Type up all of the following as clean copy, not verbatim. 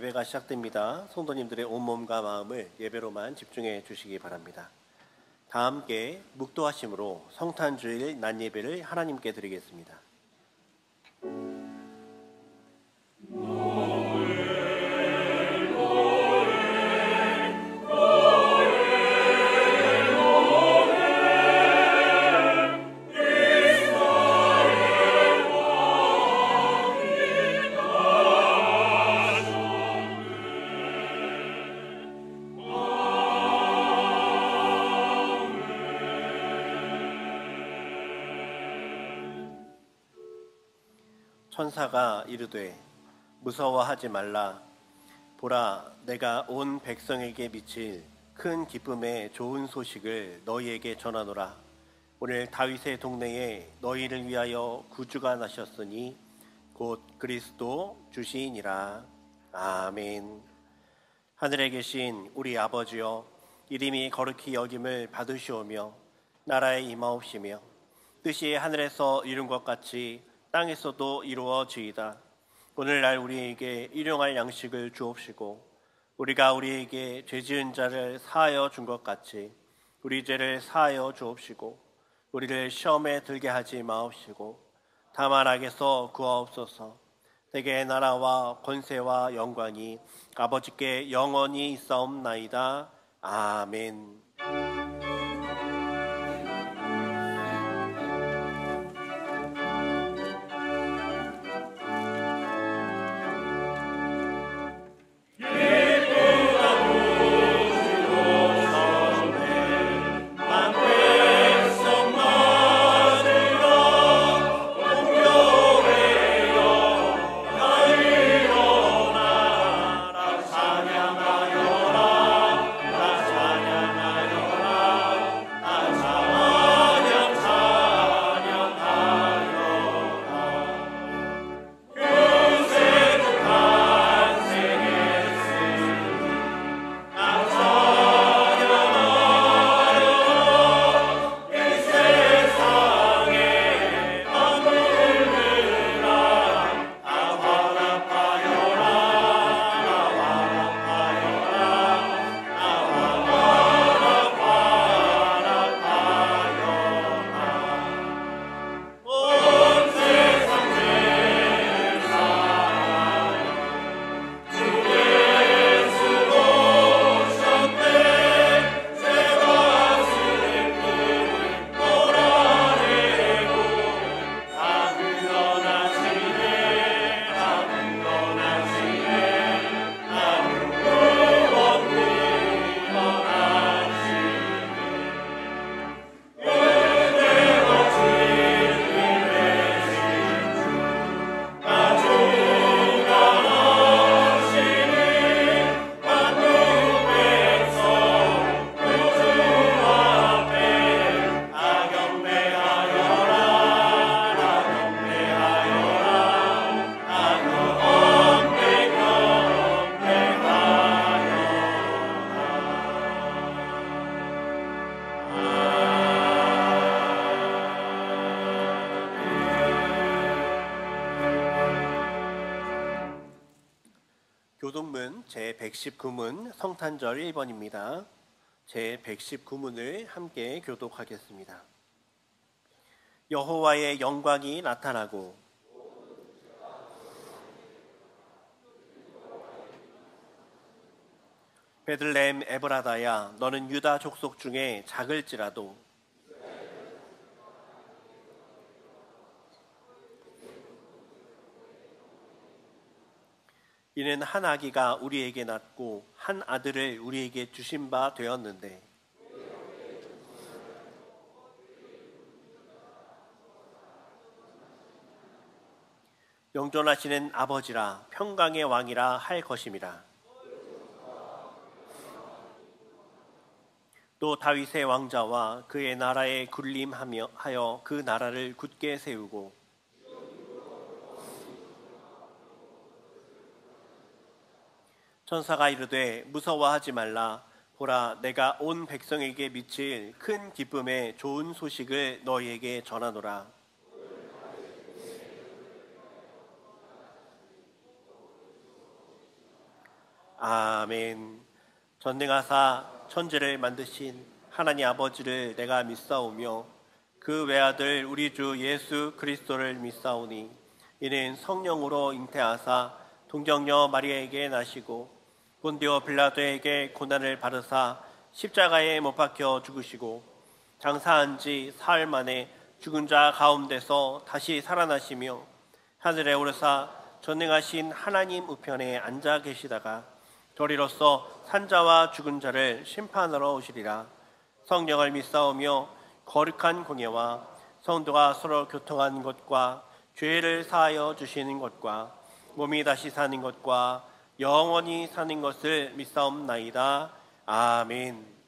예배가 시작됩니다. 성도님들의 온몸과 마음을 예배로만 집중해 주시기 바랍니다. 다 함께 묵도하심으로 성탄주일 낮예배를 하나님께 드리겠습니다. 천사가 이르되 무서워하지 말라. 보라, 내가 온 백성에게 미칠 큰 기쁨의 좋은 소식을 너희에게 전하노라. 오늘 다윗의 동네에 너희를 위하여 구주가 나셨으니 곧 그리스도 주시니라. 아멘. 하늘에 계신 우리 아버지여, 이름이 거룩히 여김을 받으시오며 나라에 임하옵시며 뜻이 하늘에서 이룬 것 같이 땅에서도 이루어지이다. 오늘날 우리에게 일용할 양식을 주옵시고 우리가 우리에게 죄지은 자를 사하여 준 것 같이 우리 죄를 사하여 주옵시고 우리를 시험에 들게 하지 마옵시고 다만 악에서 구하옵소서. 대개 나라와 권세와 영광이 아버지께 영원히 있사옵나이다. 아멘. 교독문 제119문 성탄절 1번입니다. 제119문을 함께 교독하겠습니다. 여호와의 영광이 나타나고 베들레헴 에브라다야, 너는 유다 족속 중에 작을지라도 이는 한 아기가 우리에게 낳고 한 아들을 우리에게 주신 바 되었는데 영존하시는 아버지라 평강의 왕이라 할 것임이라. 또 다윗의 왕자와 그의 나라에 군림하여 그 나라를 굳게 세우고 천사가 이르되 무서워하지 말라. 보라, 내가 온 백성에게 미칠 큰 기쁨의 좋은 소식을 너희에게 전하노라. 아멘. 전능하사 천지를 만드신 하나님 아버지를 내가 믿사오며 그 외아들 우리 주 예수 그리스도를 믿사오니 이는 성령으로 잉태하사 동정녀 마리아에게 나시고 본디오 빌라도에게 고난을 받으사 십자가에 못 박혀 죽으시고 장사한 지 사흘 만에 죽은 자 가운데서 다시 살아나시며 하늘에 오르사 전능하신 하나님 우편에 앉아 계시다가 저리로서 산자와 죽은 자를 심판하러 오시리라. 성령을 믿사오며 거룩한 공예와 성도가 서로 교통하는 것과 죄를 사하여 주시는 것과 몸이 다시 사는 것과 영원히 사는 것을 믿사옵나이다. 아멘.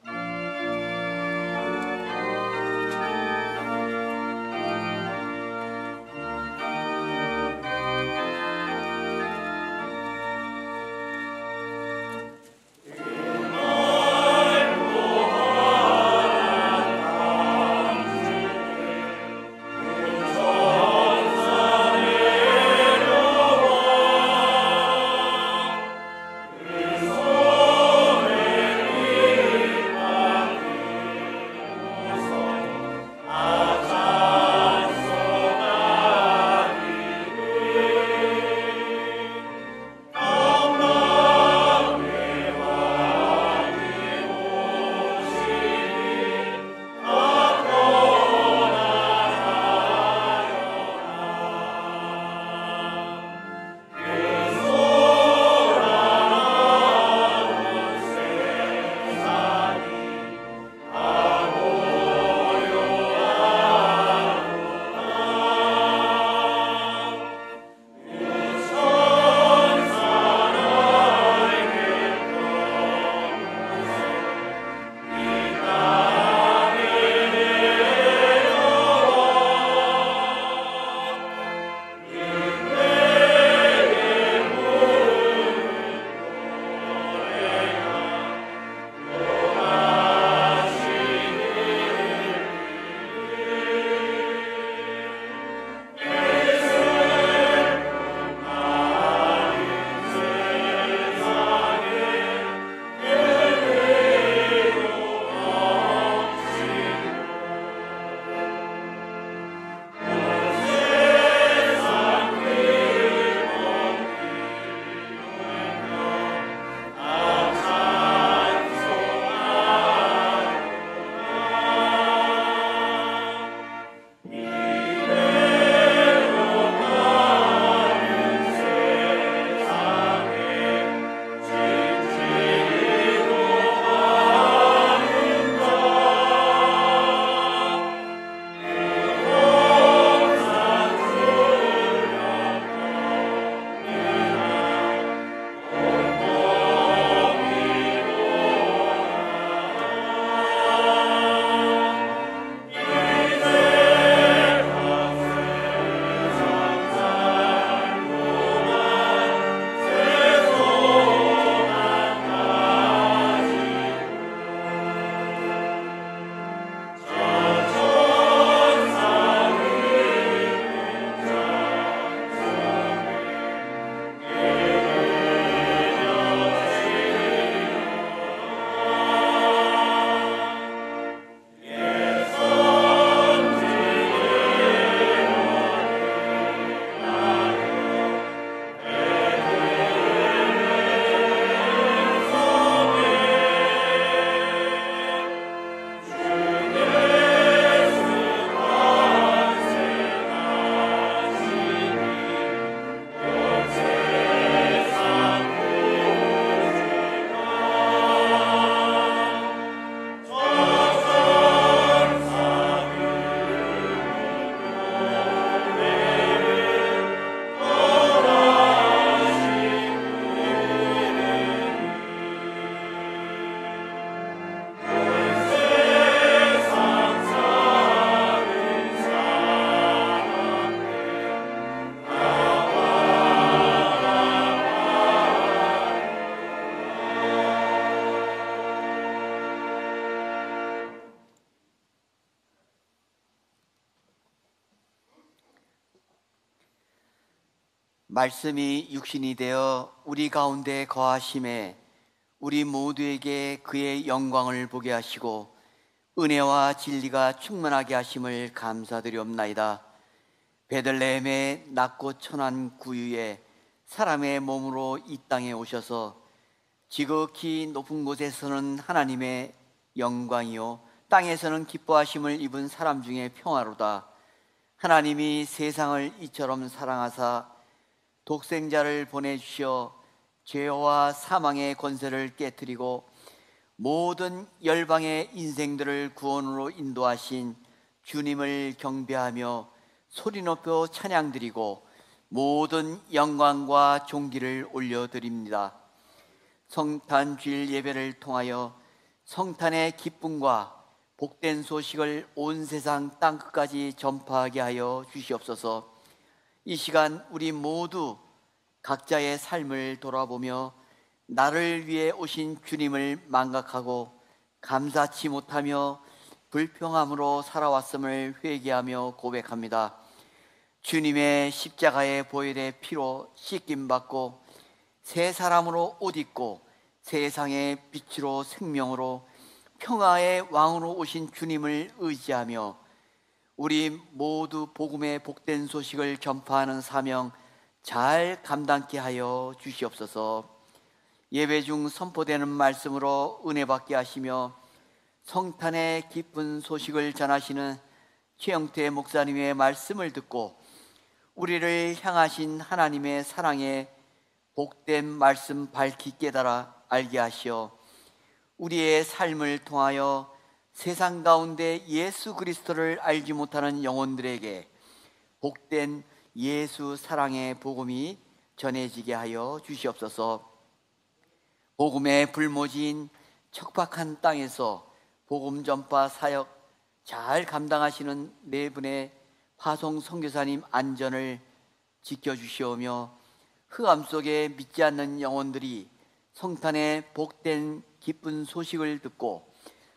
말씀이 육신이 되어 우리 가운데 거하심에 우리 모두에게 그의 영광을 보게 하시고 은혜와 진리가 충만하게 하심을 감사드리옵나이다. 베들레헴의 낮고 천한 구유에 사람의 몸으로 이 땅에 오셔서 지극히 높은 곳에서는 하나님의 영광이요 땅에서는 기뻐하심을 입은 사람 중에 평화로다. 하나님이 세상을 이처럼 사랑하사 독생자를 보내주시어 죄와 사망의 권세를 깨뜨리고 모든 열방의 인생들을 구원으로 인도하신 주님을 경배하며 소리 높여 찬양드리고 모든 영광과 존귀를 올려드립니다. 성탄 주일 예배를 통하여 성탄의 기쁨과 복된 소식을 온 세상 땅끝까지 전파하게 하여 주시옵소서. 이 시간 우리 모두 각자의 삶을 돌아보며 나를 위해 오신 주님을 망각하고 감사치 못하며 불평함으로 살아왔음을 회개하며 고백합니다. 주님의 십자가의 보혈의 피로 씻김받고 새 사람으로 옷 입고 세상의 빛으로 생명으로 평화의 왕으로 오신 주님을 의지하며 우리 모두 복음의 복된 소식을 전파하는 사명 잘 감당케 하여 주시옵소서. 예배 중 선포되는 말씀으로 은혜 받게 하시며 성탄의 기쁜 소식을 전하시는 최영태 목사님의 말씀을 듣고 우리를 향하신 하나님의 사랑의 복된 말씀 밝히 깨달아 알게 하시어 우리의 삶을 통하여 세상 가운데 예수 그리스도를 알지 못하는 영혼들에게 복된 예수 사랑의 복음이 전해지게 하여 주시옵소서. 복음의 불모지인 척박한 땅에서 복음 전파 사역 잘 감당하시는 네 분의 화송 선교사님 안전을 지켜주시오며 흑암 속에 믿지 않는 영혼들이 성탄의 복된 기쁜 소식을 듣고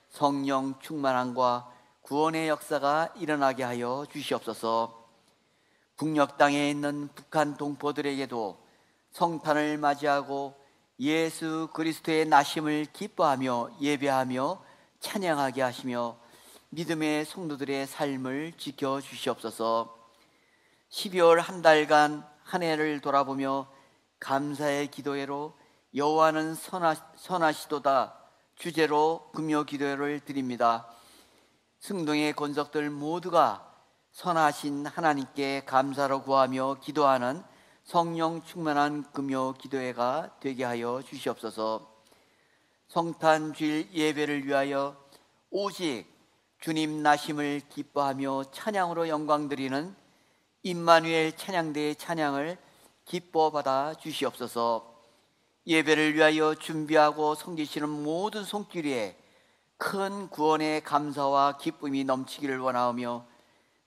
성령 충만함과 구원의 역사가 일어나게 하여 주시옵소서. 북녘 땅에 있는 북한 동포들에게도 성탄을 맞이하고 예수 그리스도의 나심을 기뻐하며 예배하며 찬양하게 하시며 믿음의 성도들의 삶을 지켜주시옵소서. 12월 한 달간 한 해를 돌아보며 감사의 기도회로 여호와는 선하시도다 주제로 금요 기도회를 드립니다. 승동의 권속들 모두가 선하신 하나님께 감사로 구하며 기도하는 성령 충만한 금요 기도회가 되게 하여 주시옵소서. 성탄 주일 예배를 위하여 오직 주님 나심을 기뻐하며 찬양으로 영광 드리는 임마누엘 찬양대의 찬양을 기뻐 받아 주시옵소서. 예배를 위하여 준비하고 섬기시는 모든 손길에 큰 구원의 감사와 기쁨이 넘치기를 원하오며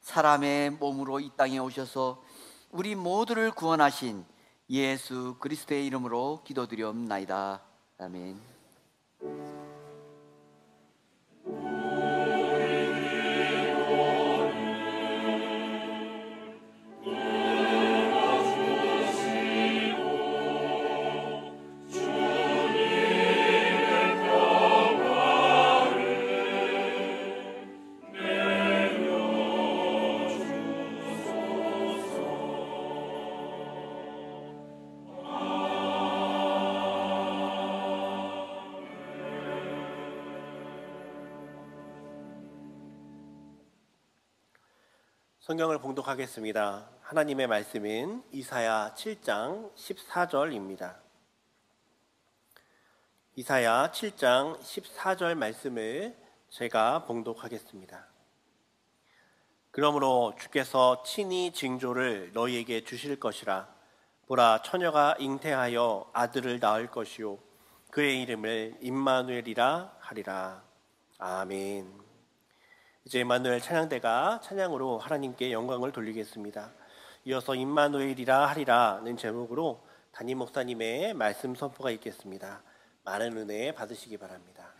사람의 몸으로 이 땅에 오셔서 우리 모두를 구원하신 예수 그리스도의 이름으로 기도드리옵나이다. 아멘. 성경을 봉독하겠습니다. 하나님의 말씀은 이사야 7장 14절입니다. 이사야 7장 14절 말씀을 제가 봉독하겠습니다. 그러므로 주께서 친히 징조를 너희에게 주실 것이라. 보라, 처녀가 잉태하여 아들을 낳을 것이요 그의 이름을 임마누엘이라 하리라. 아멘. 이제 임마누엘 찬양대가 찬양으로 하나님께 영광을 돌리겠습니다. 이어서 임마누엘이라 하리라는 제목으로 담임 목사님의 말씀 선포가 있겠습니다. 많은 은혜 받으시기 바랍니다.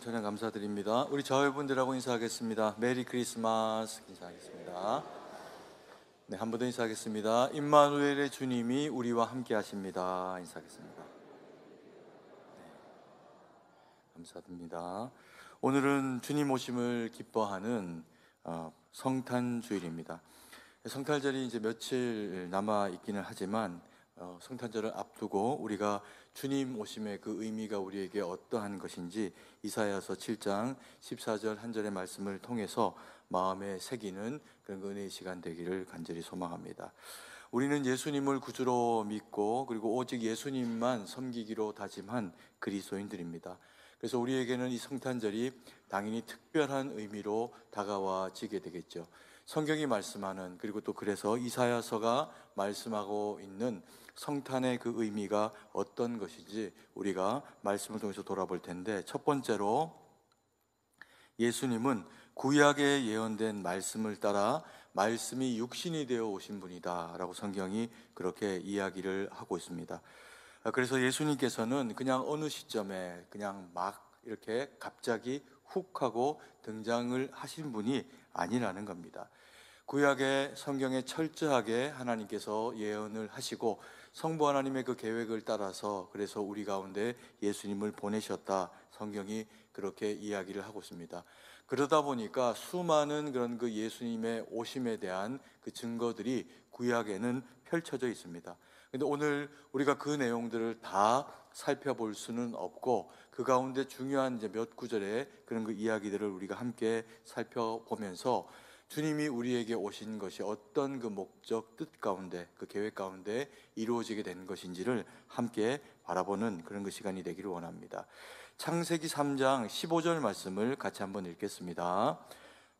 찬양 감사드립니다. 우리 자회분들하고 인사하겠습니다. 메리 크리스마스 인사하겠습니다. 네, 한 번 더 인사하겠습니다. 임마누엘의 주님이 우리와 함께 하십니다. 인사하겠습니다. 네, 감사드립니다. 오늘은 주님 오심을 기뻐하는 성탄주일입니다. 성탄절이 이제 며칠 남아 있기는 하지만 성탄절을 앞두고 우리가 주님 오심의 그 의미가 우리에게 어떠한 것인지 이사야서 7장 14절 한 절의 말씀을 통해서 마음에 새기는 그런 은혜의 시간 되기를 간절히 소망합니다. 우리는 예수님을 구주로 믿고 그리고 오직 예수님만 섬기기로 다짐한 그리스도인들입니다. 그래서 우리에게는 이 성탄절이 당연히 특별한 의미로 다가와지게 되겠죠. 성경이 말씀하는, 그리고 또 그래서 이사야서가 말씀하고 있는 성탄의 그 의미가 어떤 것인지 우리가 말씀을 통해서 돌아볼 텐데, 첫 번째로 예수님은 구약에 예언된 말씀을 따라 말씀이 육신이 되어 오신 분이다 라고 성경이 그렇게 이야기를 하고 있습니다. 그래서 예수님께서는 그냥 어느 시점에 그냥 막 이렇게 갑자기 훅 하고 등장을 하신 분이 아니라는 겁니다. 구약의 성경에 철저하게 하나님께서 예언을 하시고 성부 하나님의 그 계획을 따라서 그래서 우리 가운데 예수님을 보내셨다, 성경이 그렇게 이야기를 하고 있습니다. 그러다 보니까 수많은 그런 그 예수님의 오심에 대한 그 증거들이 구약에는 펼쳐져 있습니다. 근데 오늘 우리가 그 내용들을 다 살펴볼 수는 없고 그 가운데 중요한 이제 몇 구절의 그런 그 이야기들을 우리가 함께 살펴보면서 주님이 우리에게 오신 것이 어떤 그 목적, 뜻 가운데, 그 계획 가운데 이루어지게 된 것인지를 함께 바라보는 그런 그 시간이 되기를 원합니다. 창세기 3장 15절 말씀을 같이 한번 읽겠습니다.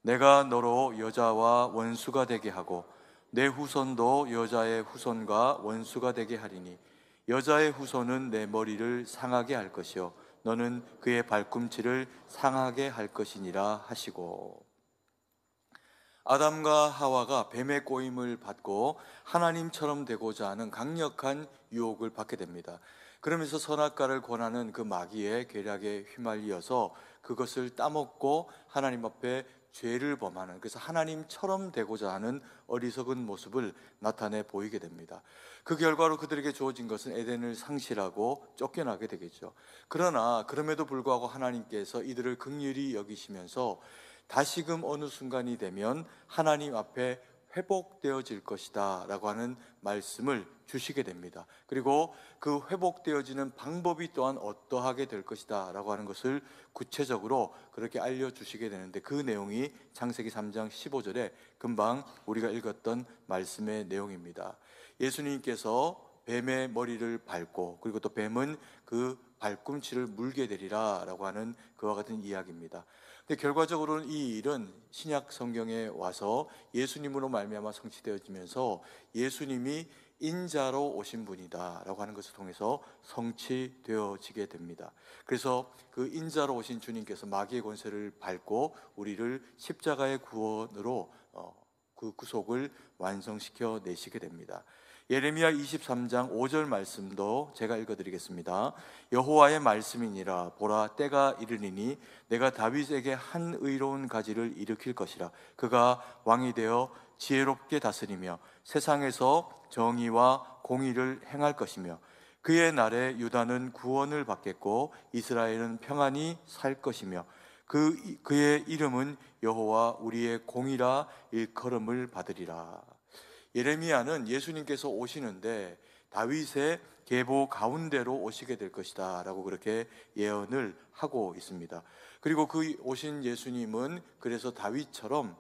내가 너로 여자와 원수가 되게 하고 내 후손도 여자의 후손과 원수가 되게 하리니 여자의 후손은 내 머리를 상하게 할 것이요 너는 그의 발꿈치를 상하게 할 것이니라 하시고, 아담과 하와가 뱀의 꼬임을 받고 하나님처럼 되고자 하는 강력한 유혹을 받게 됩니다. 그러면서 선악과를 권하는 그 마귀의 계략에 휘말려서 그것을 따먹고 하나님 앞에 죄를 범하는, 그래서 하나님처럼 되고자 하는 어리석은 모습을 나타내 보이게 됩니다. 그 결과로 그들에게 주어진 것은 에덴을 상실하고 쫓겨나게 되겠죠. 그러나 그럼에도 불구하고 하나님께서 이들을 긍휼히 여기시면서 다시금 어느 순간이 되면 하나님 앞에 회복되어질 것이다 라고 하는 말씀을 주시게 됩니다. 그리고 그 회복되어지는 방법이 또한 어떠하게 될 것이다 라고 하는 것을 구체적으로 그렇게 알려주시게 되는데, 그 내용이 창세기 3장 15절에 금방 우리가 읽었던 말씀의 내용입니다. 예수님께서 뱀의 머리를 밟고 그리고 또 뱀은 그 발꿈치를 물게 되리라 라고 하는 그와 같은 이야기입니다. 근데 결과적으로는 이 일은 신약 성경에 와서 예수님으로 말미암아 성취되어지면서 예수님이 인자로 오신 분이다 라고 하는 것을 통해서 성취되어지게 됩니다. 그래서 그 인자로 오신 주님께서 마귀의 권세를 밟고 우리를 십자가의 구원으로 그 구속을 완성시켜 내시게 됩니다. 예레미야 23장 5절 말씀도 제가 읽어드리겠습니다. 여호와의 말씀이니라. 보라, 때가 이르리니 내가 다윗에게 한 의로운 가지를 일으킬 것이라. 그가 왕이 되어 지혜롭게 다스리며 세상에서 정의와 공의를 행할 것이며 그의 날에 유다는 구원을 받겠고 이스라엘은 평안히 살 것이며 그의 이름은 여호와 우리의 공이라 일컬음을 받으리라. 예레미야는 예수님께서 오시는데 다윗의 계보 가운데로 오시게 될 것이다 라고 그렇게 예언을 하고 있습니다. 그리고 그 오신 예수님은 그래서 다윗처럼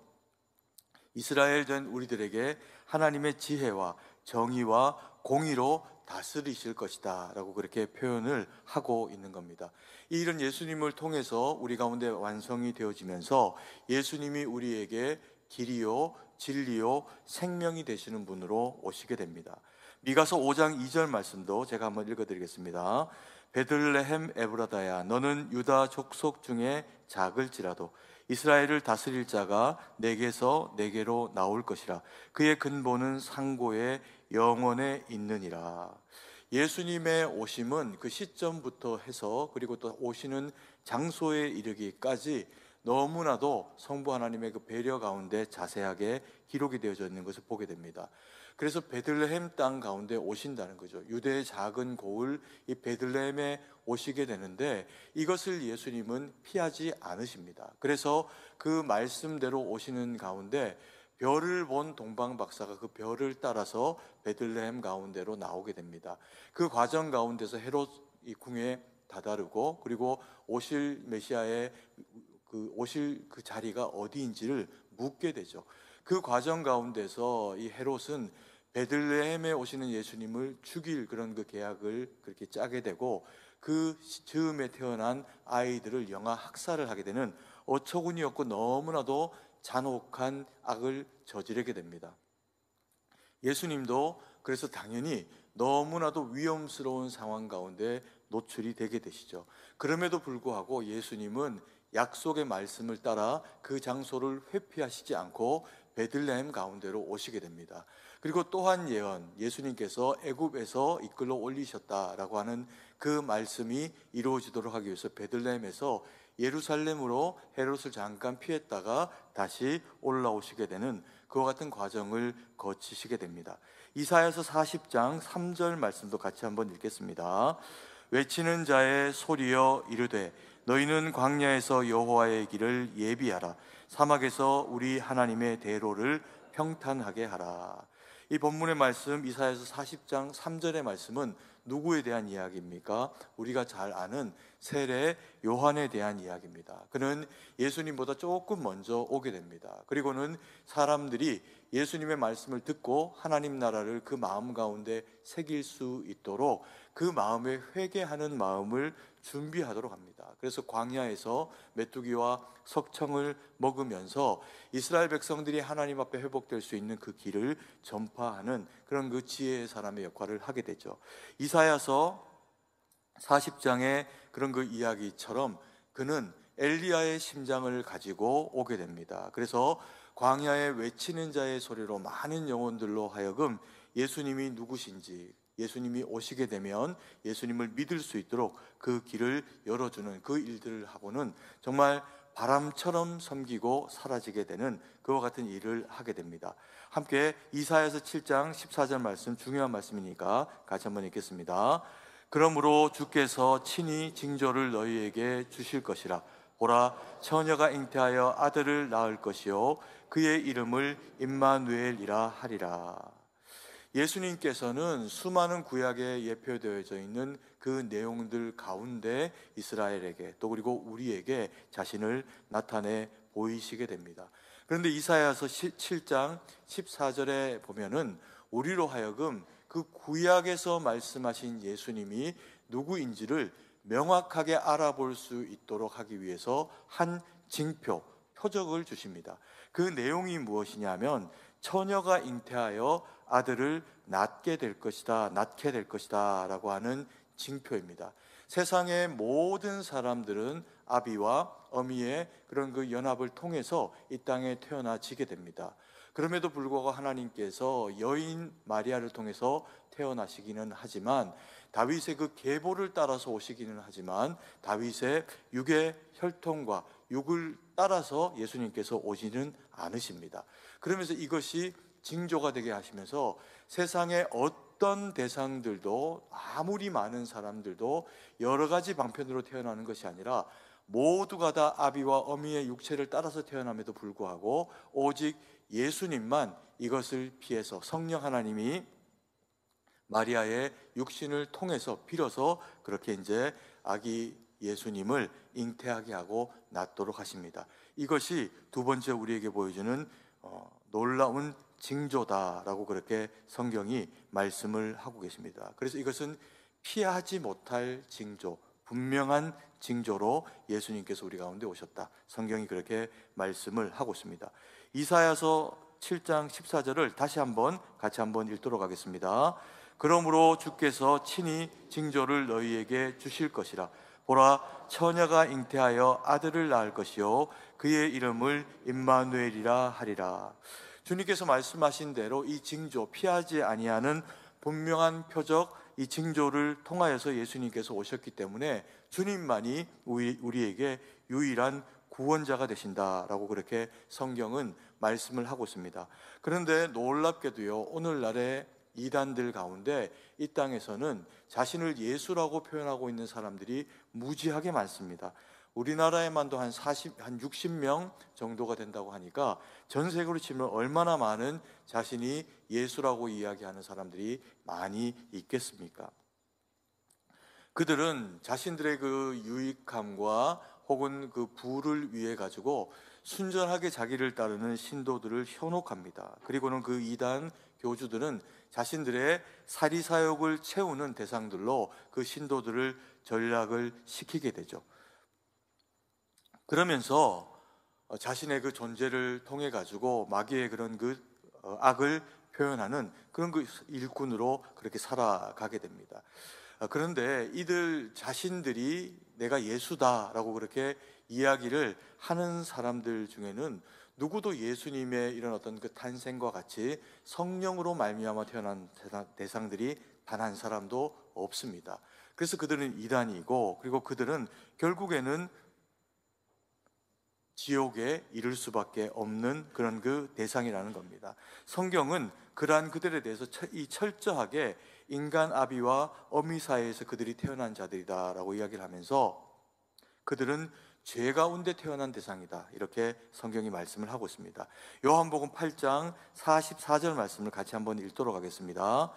이스라엘 된 우리들에게 하나님의 지혜와 정의와 공의로 다스리실 것이다 라고 그렇게 표현을 하고 있는 겁니다. 이 일은 예수님을 통해서 우리 가운데 완성이 되어지면서 예수님이 우리에게 길이요 진리요 생명이 되시는 분으로 오시게 됩니다. 미가서 5장 2절 말씀도 제가 한번 읽어드리겠습니다. 베들레헴 에브라다야, 너는 유다 족속 중에 작을지라도 이스라엘을 다스릴 자가 내게서 내게로 나올 것이라. 그의 근본은 상고의 영원에 있느니라. 예수님의 오심은 그 시점부터 해서 그리고 또 오시는 장소에 이르기까지 너무나도 성부 하나님의 그 배려 가운데 자세하게 기록이 되어져 있는 것을 보게 됩니다. 그래서 베들레헴 땅 가운데 오신다는 거죠. 유대의 작은 고을 이 베들레헴에 오시게 되는데 이것을 예수님은 피하지 않으십니다. 그래서 그 말씀대로 오시는 가운데 별을 본 동방 박사가 그 별을 따라서 베들레헴 가운데로 나오게 됩니다. 그 과정 가운데서 헤롯 이 궁에 다다르고 그리고 오실 메시아의 오실 그 자리가 어디인지를 묻게 되죠. 그 과정 가운데서 이 헤롯은 베들레헴에 오시는 예수님을 죽일 그런 그 계약을 그렇게 짜게 되고 그 즈음에 태어난 아이들을 영아 학살을 하게 되는 어처구니 없고 너무나도 잔혹한 악을 저지르게 됩니다. 예수님도 그래서 당연히 너무나도 위험스러운 상황 가운데 노출이 되게 되시죠. 그럼에도 불구하고 예수님은 약속의 말씀을 따라 그 장소를 회피하시지 않고 베들레헴 가운데로 오시게 됩니다. 그리고 또한 예언, 예수님께서 애굽에서 이끌어 올리셨다라고 하는 그 말씀이 이루어지도록 하기 위해서 베들레헴에서 예루살렘으로 헤롯을 잠깐 피했다가 다시 올라오시게 되는 그와 같은 과정을 거치시게 됩니다. 이사야서 40장 3절 말씀도 같이 한번 읽겠습니다. 외치는 자의 소리여 이르되 너희는 광야에서 여호와의 길을 예비하라. 사막에서 우리 하나님의 대로를 평탄하게 하라. 이 본문의 말씀 이사야서 40장 3절의 말씀은 누구에 대한 이야기입니까? 우리가 잘 아는 세례 요한에 대한 이야기입니다. 그는 예수님보다 조금 먼저 오게 됩니다. 그리고는 사람들이 예수님의 말씀을 듣고 하나님 나라를 그 마음 가운데 새길 수 있도록 그 마음에 회개하는 마음을 준비하도록 합니다. 그래서 광야에서 메뚜기와 석청을 먹으면서 이스라엘 백성들이 하나님 앞에 회복될 수 있는 그 길을 전파하는 그런 그 지혜의 사람의 역할을 하게 되죠. 이사야서 40장의 그런 그 이야기처럼 그는 엘리야의 심장을 가지고 오게 됩니다. 그래서 광야에 외치는 자의 소리로 많은 영혼들로 하여금 예수님이 누구신지, 예수님이 오시게 되면 예수님을 믿을 수 있도록 그 길을 열어주는 그 일들을 하고는 정말 바람처럼 섬기고 사라지게 되는 그와 같은 일을 하게 됩니다. 함께 이사야서 7장 14절 말씀, 중요한 말씀이니까 같이 한번 읽겠습니다. 그러므로 주께서 친히 징조를 너희에게 주실 것이라. 보라, 처녀가 잉태하여 아들을 낳을 것이요 그의 이름을 임마누엘이라 하리라. 예수님께서는 수많은 구약에 예표되어져 있는 그 내용들 가운데 이스라엘에게 또 그리고 우리에게 자신을 나타내 보이시게 됩니다. 그런데 이사야서 7장 14절에 보면은 우리로 하여금 그 구약에서 말씀하신 예수님이 누구인지를 명확하게 알아볼 수 있도록 하기 위해서 한 징표, 표적을 주십니다. 그 내용이 무엇이냐면 처녀가 잉태하여 아들을 낳게 될 것이다 라고 하는 징표입니다. 세상의 모든 사람들은 아비와 어미의 그런 그 연합을 통해서 이 땅에 태어나지게 됩니다. 그럼에도 불구하고 하나님께서 여인 마리아를 통해서 태어나시기는 하지만 다윗의 그 계보를 따라서 오시기는 하지만 다윗의 육의 혈통과 육을 따라서 예수님께서 오지는 않으십니다. 그러면서 이것이 징조가 되게 하시면서 세상의 어떤 대상들도 아무리 많은 사람들도 여러 가지 방편으로 태어나는 것이 아니라 모두가 다 아비와 어미의 육체를 따라서 태어남에도 불구하고 오직 예수님만 이것을 피해서 성령 하나님이 마리아의 육신을 통해서 빌어서 그렇게 이제 아기 예수님을 잉태하게 하고 낳도록 하십니다. 이것이 두 번째 우리에게 보여주는 놀라운 징조다라고 그렇게 성경이 말씀을 하고 계십니다. 그래서 이것은 피하지 못할 징조, 분명한 징조로 예수님께서 우리 가운데 오셨다. 성경이 그렇게 말씀을 하고 있습니다. 이사야서 7장 14절을 다시 한번 같이 한번 읽도록 하겠습니다. 그러므로 주께서 친히 징조를 너희에게 주실 것이라. 보라, 처녀가 잉태하여 아들을 낳을 것이요 그의 이름을 임마누엘이라 하리라. 주님께서 말씀하신 대로 이 징조, 피하지 아니하는 분명한 표적, 이 징조를 통하여서 예수님께서 오셨기 때문에 주님만이 우리에게 유일한 구원자가 되신다라고 그렇게 성경은 말씀을 하고 있습니다. 그런데 놀랍게도요, 오늘날의 이단들 가운데 이 땅에서는 자신을 예수라고 표현하고 있는 사람들이 무지하게 많습니다. 우리나라에만도 한 60명 정도가 된다고 하니까 전 세계로 치면 얼마나 많은 자신이 예수라고 이야기하는 사람들이 많이 있겠습니까? 그들은 자신들의 그 유익함과 혹은 그 부를 위해 가지고 순전하게 자기를 따르는 신도들을 현혹합니다. 그리고는 그 이단 교주들은 자신들의 사리사욕을 채우는 대상들로 그 신도들을 전락을 시키게 되죠. 그러면서 자신의 그 존재를 통해 가지고 마귀의 그런 그 악을 표현하는 그런 그 일꾼으로 그렇게 살아가게 됩니다. 그런데 이들 자신들이 내가 예수다라고 그렇게 이야기를 하는 사람들 중에는 누구도 예수님의 이런 어떤 그 탄생과 같이 성령으로 말미암아 태어난 대상들이 단 한 사람도 없습니다. 그래서 그들은 이단이고, 그리고 그들은 결국에는 지옥에 이를 수밖에 없는 그런 그 대상이라는 겁니다. 성경은 그러한 그들에 대해서 철저하게 인간 아비와 어미 사이에서 그들이 태어난 자들이다라고 이야기를 하면서 그들은 죄 가운데 태어난 대상이다, 이렇게 성경이 말씀을 하고 있습니다. 요한복음 8장 44절 말씀을 같이 한번 읽도록 하겠습니다.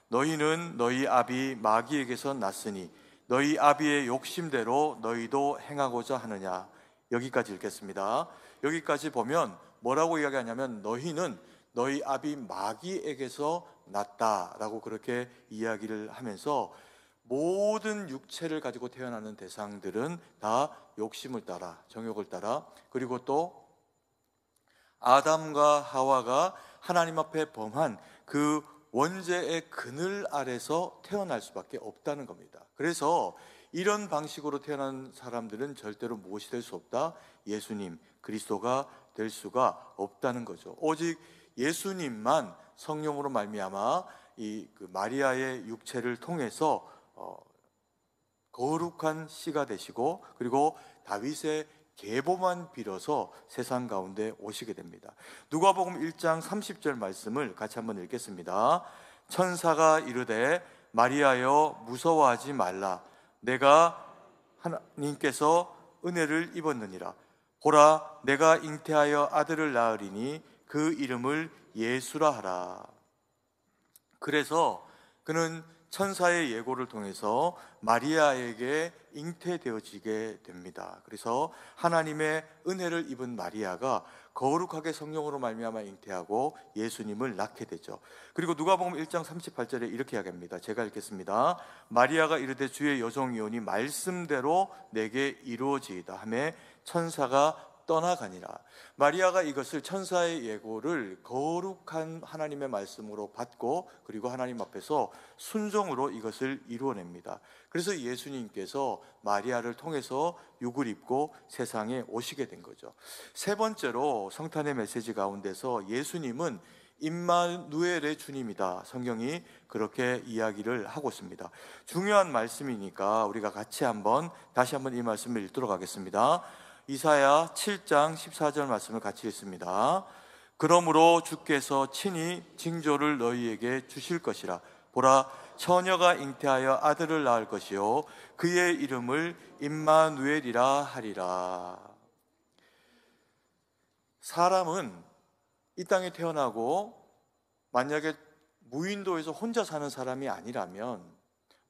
너희는 너희 아비 마귀에게서 났으니 너희 아비의 욕심대로 너희도 행하고자 하느냐. 여기까지 읽겠습니다. 여기까지 보면 뭐라고 이야기하냐면 너희는 너희 아비 마귀에게서 났다라고 그렇게 이야기를 하면서 모든 육체를 가지고 태어나는 대상들은 다 욕심을 따라, 정욕을 따라, 그리고 또 아담과 하와가 하나님 앞에 범한 그 원죄의 그늘 아래서 태어날 수밖에 없다는 겁니다. 그래서 이런 방식으로 태어난 사람들은 절대로 무엇이 될 수 없다? 예수님, 그리스도가 될 수가 없다는 거죠. 오직 예수님만 성령으로 말미암아 이 그 마리아의 육체를 통해서 거룩한 씨가 되시고, 그리고 다윗의 계보만 빌어서 세상 가운데 오시게 됩니다. 누가복음 1장 30절 말씀을 같이 한번 읽겠습니다. 천사가 이르되 마리아여 무서워하지 말라. 내가 하나님께서 은혜를 입었느니라. 보라, 내가 잉태하여 아들을 낳으리니 그 이름을 예수라 하라. 그래서 그는 천사의 예고를 통해서 마리아에게 잉태되어지게 됩니다. 그래서 하나님의 은혜를 입은 마리아가 거룩하게 성령으로 말미암아 잉태하고 예수님을 낳게 되죠. 그리고 누가복음 1장 38절에 이렇게 이야기합니다. 제가 읽겠습니다. 마리아가 이르되 주의 여종이오니 말씀대로 내게 이루어지이다 하며 천사가 떠나가니라. 마리아가 이것을 천사의 예고를 거룩한 하나님의 말씀으로 받고, 그리고 하나님 앞에서 순종으로 이것을 이루어냅니다. 그래서 예수님께서 마리아를 통해서 육을 입고 세상에 오시게 된 거죠. 세 번째로 성탄의 메시지 가운데서 예수님은 임마누엘의 주님이다, 성경이 그렇게 이야기를 하고 있습니다. 중요한 말씀이니까 우리가 같이 다시 한번 이 말씀을 읽도록 하겠습니다. 이사야 7장 14절 말씀을 같이 읽습니다. 그러므로 주께서 친히 징조를 너희에게 주실 것이라. 보라, 처녀가 잉태하여 아들을 낳을 것이요 그의 이름을 임마누엘이라 하리라. 사람은 이 땅에 태어나고 만약에 무인도에서 혼자 사는 사람이 아니라면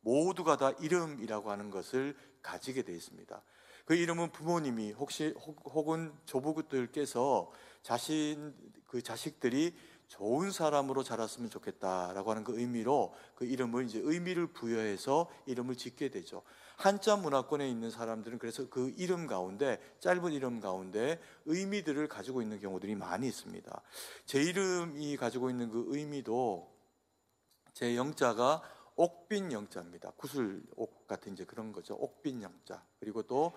모두가 다 이름이라고 하는 것을 가지게 되어 있습니다. 그 이름은 부모님이 혹은 조부들께서 그 자식들이 좋은 사람으로 자랐으면 좋겠다라고 하는 그 의미로 그 이름을 이제 의미를 부여해서 이름을 짓게 되죠. 한자 문화권에 있는 사람들은 그래서 그 이름 가운데, 짧은 이름 가운데 의미들을 가지고 있는 경우들이 많이 있습니다. 제 이름이 가지고 있는 그 의미도 제 영자가 옥빈 영자입니다. 구슬옥 같은 이제 그런 거죠. 옥빈 영자. 그리고 또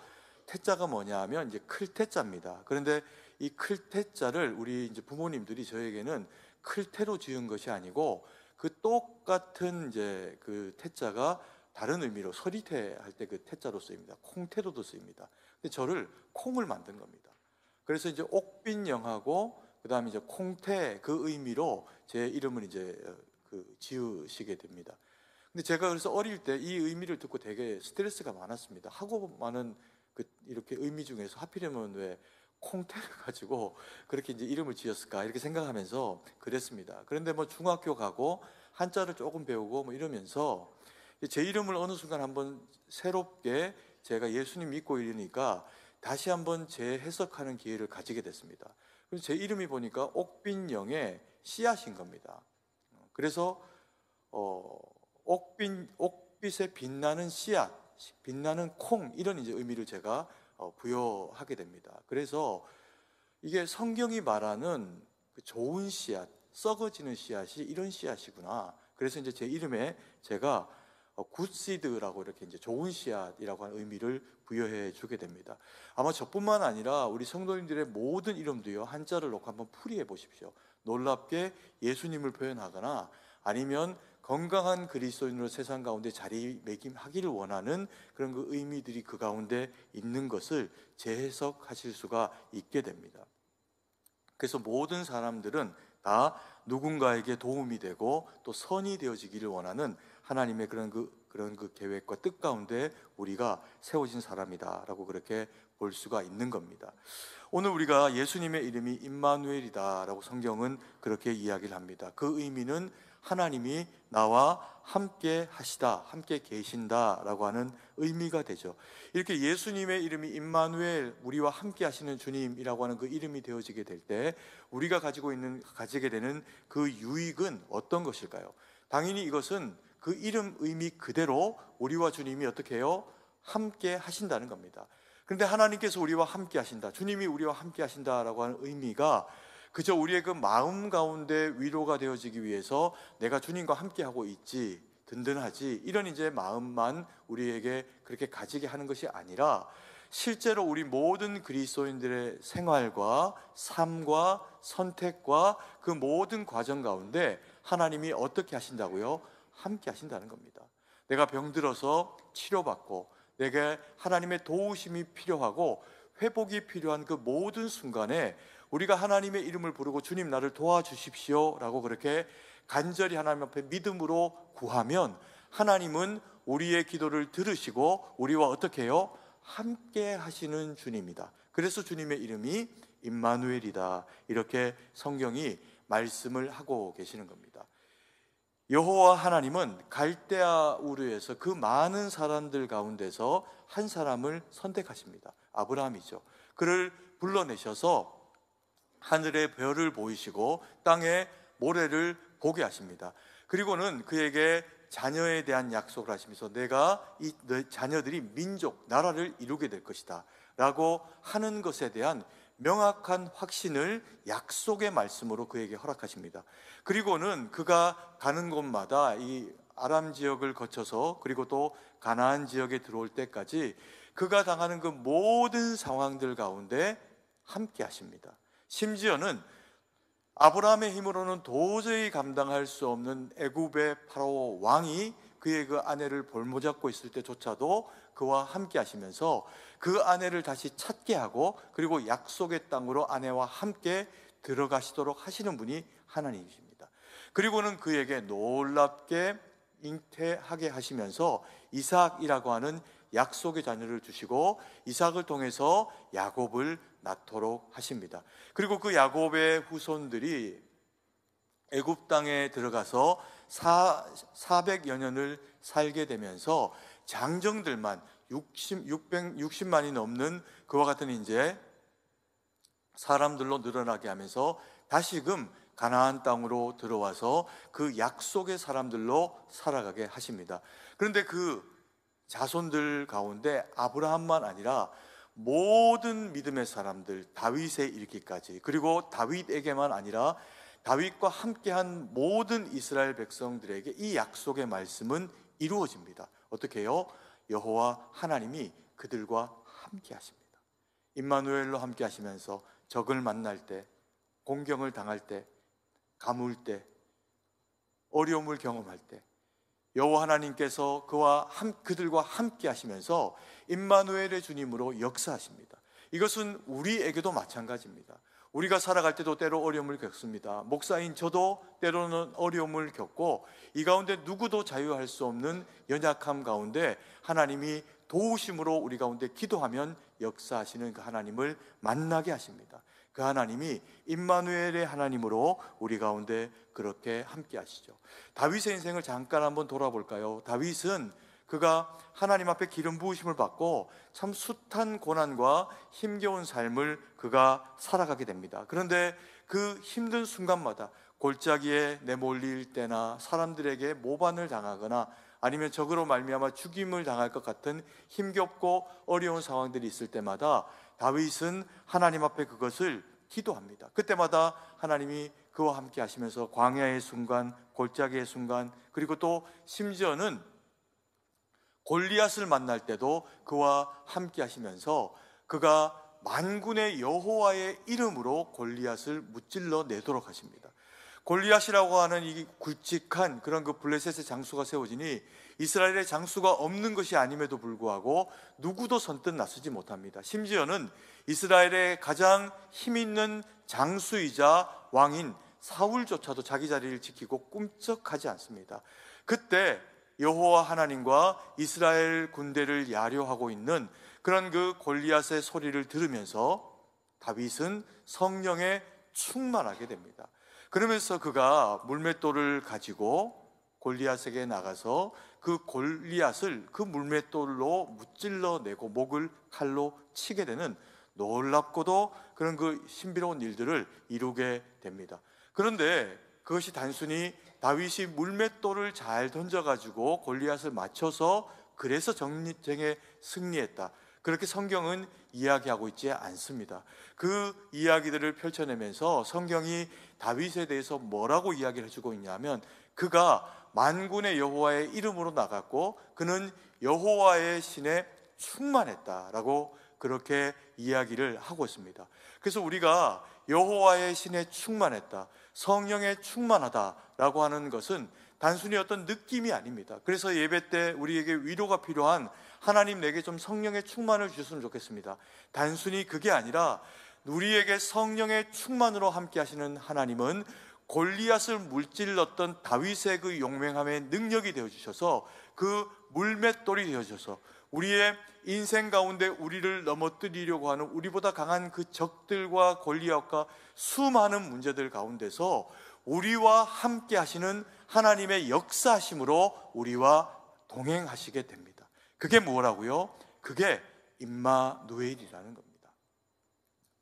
태자가 뭐냐 하면 이제 클태자입니다. 그런데 이 클태자를 우리 이제 부모님들이 저에게는 클태로 지은 것이 아니고 그 똑같은 이제 그 태자가 다른 의미로 서리태 할 때 그 태자로 쓰입니다. 콩태로도 쓰입니다. 근데 저를 콩을 만든 겁니다. 그래서 이제 옥빈영하고 그다음에 이제 콩태 그 의미로 제 이름을 이제 지으시게 됩니다. 근데 제가 그래서 어릴 때 이 의미를 듣고 되게 스트레스가 많았습니다. 하고 많은 이렇게 의미 중에서 하필이면 왜 콩태를 가지고 그렇게 이제 이름을 지었을까 이렇게 생각하면서 그랬습니다. 그런데 뭐 중학교 가고 한자를 조금 배우고 뭐 이러면서 제 이름을 어느 순간 한번 새롭게 제가 예수님 믿고 이러니까 다시 한번 재해석하는 기회를 가지게 됐습니다. 그래서 제 이름이 보니까 옥빈영의 씨앗인 겁니다. 그래서 옥빛에 빛나는 씨앗, 빛나는 콩 이런 이제 의미를 제가 부여하게 됩니다. 그래서 이게 성경이 말하는 그 좋은 씨앗, 썩어지는 씨앗이 이런 씨앗이구나. 그래서 이제 제 이름에 제가 굿시드라고 이렇게 이제 좋은 씨앗이라고 하는 의미를 부여해 주게 됩니다. 아마 저뿐만 아니라 우리 성도님들의 모든 이름도요, 한자를 놓고 한번 풀이해 보십시오. 놀랍게 예수님을 표현하거나 아니면 건강한 그리스도인으로 세상 가운데 자리매김하기를 원하는 그런 그 의미들이 그 가운데 있는 것을 재해석하실 수가 있게 됩니다. 그래서 모든 사람들은 다 누군가에게 도움이 되고 또 선이 되어지기를 원하는 하나님의 그런 그 계획과 뜻 가운데 우리가 세워진 사람이다라고 그렇게 볼 수가 있는 겁니다. 오늘 우리가 예수님의 이름이 임마누엘이다라고 성경은 그렇게 이야기를 합니다. 그 의미는 하나님이 나와 함께 하시다, 함께 계신다라고 하는 의미가 되죠. 이렇게 예수님의 이름이 임마누엘, 우리와 함께 하시는 주님이라고 하는 그 이름이 되어지게 될 때 우리가 가지게 되는 그 유익은 어떤 것일까요? 당연히 이것은 그 이름 의미 그대로 우리와 주님이 어떻게 해요? 함께 하신다는 겁니다. 그런데 하나님께서 우리와 함께 하신다, 주님이 우리와 함께 하신다라고 하는 의미가 그저 우리의 그 마음 가운데 위로가 되어지기 위해서 내가 주님과 함께 하고 있지, 든든하지, 이런 이제 마음만 우리에게 그렇게 가지게 하는 것이 아니라 실제로 우리 모든 그리스도인들의 생활과 삶과 선택과 그 모든 과정 가운데 하나님이 어떻게 하신다고요? 함께 하신다는 겁니다. 내가 병들어서 치료받고 내게 하나님의 도우심이 필요하고 회복이 필요한 그 모든 순간에 우리가 하나님의 이름을 부르고 주님 나를 도와주십시오 라고 그렇게 간절히 하나님 앞에 믿음으로 구하면 하나님은 우리의 기도를 들으시고 우리와 어떻게 해요? 함께 하시는 주님이다. 그래서 주님의 이름이 임마누엘이다, 이렇게 성경이 말씀을 하고 계시는 겁니다. 여호와 하나님은 갈대아 우르에서 그 많은 사람들 가운데서 한 사람을 선택하십니다. 아브라함이죠. 그를 불러내셔서 하늘의 별을 보이시고 땅의 모래를 보게 하십니다. 그리고는 그에게 자녀에 대한 약속을 하시면서 내가 이 자녀들이 민족, 나라를 이루게 될 것이다 라고 하는 것에 대한 명확한 확신을 약속의 말씀으로 그에게 허락하십니다. 그리고는 그가 가는 곳마다 이 아람 지역을 거쳐서 그리고 또 가나안 지역에 들어올 때까지 그가 당하는 그 모든 상황들 가운데 함께 하십니다. 심지어는 아브라함의 힘으로는 도저히 감당할 수 없는 애굽의 파라오 왕이 그의 그 아내를 볼모잡고 있을 때조차도 그와 함께 하시면서 그 아내를 다시 찾게 하고 그리고 약속의 땅으로 아내와 함께 들어가시도록 하시는 분이 하나님이십니다. 그리고는 그에게 놀랍게 잉태하게 하시면서 이삭이라고 하는 약속의 자녀를 주시고 이삭을 통해서 야곱을 낳도록 하십니다. 그리고 그 야곱의 후손들이 애굽 땅에 들어가서 400여 년을 살게 되면서 장정들만 660만이 넘는 그와 같은 이제 사람들로 늘어나게 하면서 다시금 가나안 땅으로 들어와서 그 약속의 사람들로 살아가게 하십니다. 그런데 그 자손들 가운데 아브라함만 아니라 모든 믿음의 사람들, 다윗에 이르기까지, 그리고 다윗에게만 아니라 다윗과 함께한 모든 이스라엘 백성들에게 이 약속의 말씀은 이루어집니다. 어떻게 해요? 여호와 하나님이 그들과 함께 하십니다. 임마누엘로 함께 하시면서 적을 만날 때, 공경을 당할 때, 가물 때, 어려움을 경험할 때 여호와 하나님께서 그들과 함께 하시면서 임마누엘의 주님으로 역사하십니다. 이것은 우리에게도 마찬가지입니다. 우리가 살아갈 때도 때로 어려움을 겪습니다. 목사인 저도 때로는 어려움을 겪고 이 가운데 누구도 자유할 수 없는 연약함 가운데 하나님이 도우심으로 우리 가운데 기도하면 역사하시는 그 하나님을 만나게 하십니다. 그 하나님이 임마누엘의 하나님으로 우리 가운데 그렇게 함께 하시죠. 다윗의 인생을 잠깐 한번 돌아볼까요? 다윗은 그가 하나님 앞에 기름 부으심을 받고 참 숱한 고난과 힘겨운 삶을 그가 살아가게 됩니다. 그런데 그 힘든 순간마다 골짜기에 내몰릴 때나 사람들에게 모반을 당하거나 아니면 적으로 말미암아 죽임을 당할 것 같은 힘겹고 어려운 상황들이 있을 때마다 다윗은 하나님 앞에 그것을 기도합니다. 그때마다 하나님이 그와 함께 하시면서 광야의 순간, 골짜기의 순간, 그리고 또 심지어는 골리앗을 만날 때도 그와 함께 하시면서 그가 만군의 여호와의 이름으로 골리앗을 무찔러 내도록 하십니다. 골리앗이라고 하는 이 굵직한 그런 그 블레셋의 장수가 세워지니 이스라엘의 장수가 없는 것이 아님에도 불구하고 누구도 선뜻 나서지 못합니다. 심지어는 이스라엘의 가장 힘있는 장수이자 왕인 사울조차도 자기 자리를 지키고 꿈쩍하지 않습니다. 그때 여호와 하나님과 이스라엘 군대를 야려하고 있는 그런 그 골리앗의 소리를 들으면서 다윗은 성령에 충만하게 됩니다. 그러면서 그가 물맷돌을 가지고 골리앗에게 나가서 그 골리앗을 그 물맷돌로 무찔러 내고 목을 칼로 치게 되는 놀랍고도 그런 그 신비로운 일들을 이루게 됩니다. 그런데 그것이 단순히 다윗이 물맷돌을 잘 던져가지고 골리앗을 맞춰서 그래서 전쟁에 승리했다, 그렇게 성경은 이야기하고 있지 않습니다. 그 이야기들을 펼쳐내면서 성경이 다윗에 대해서 뭐라고 이야기를 해주고 있냐면 그가 만군의 여호와의 이름으로 나갔고 그는 여호와의 신에 충만했다라고 그렇게 이야기를 하고 있습니다. 그래서 우리가 여호와의 신에 충만했다, 성령에 충만하다라고 하는 것은 단순히 어떤 느낌이 아닙니다. 그래서 예배 때 우리에게 위로가 필요한 하나님 내게 좀 성령의 충만을 주셨으면 좋겠습니다. 단순히 그게 아니라 우리에게 성령의 충만으로 함께 하시는 하나님은 골리앗을 물질렀던 다윗의 그 용맹함의 능력이 되어주셔서 그 물맷돌이 되어주셔서 우리의 인생 가운데 우리를 넘어뜨리려고 하는 우리보다 강한 그 적들과 골리앗과 수많은 문제들 가운데서 우리와 함께 하시는 하나님의 역사하심으로 우리와 동행하시게 됩니다. 그게 뭐라고요? 그게 임마누엘이라는 겁니다.